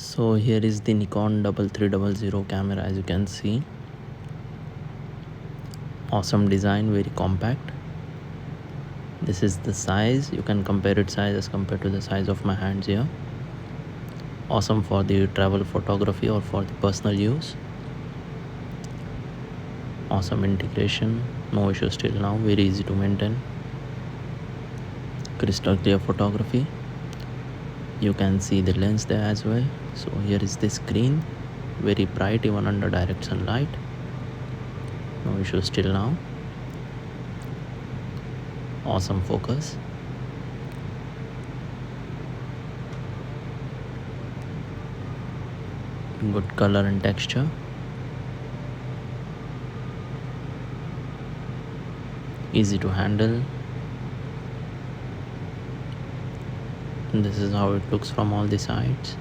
So here is the Nikon 3300 camera. As you can see, awesome design, very compact. This is the size. You can compare its size as compared to the size of my hands here. Awesome for the travel photography or for the personal use. Awesome integration, no issues till now, very easy to maintain. Crystal clear photography. You can see the lens there as well. So here is the screen, very bright even under direct sunlight. No issues till now. Awesome focus. Good color and texture. Easy to handle. And this is how it looks from all the sides.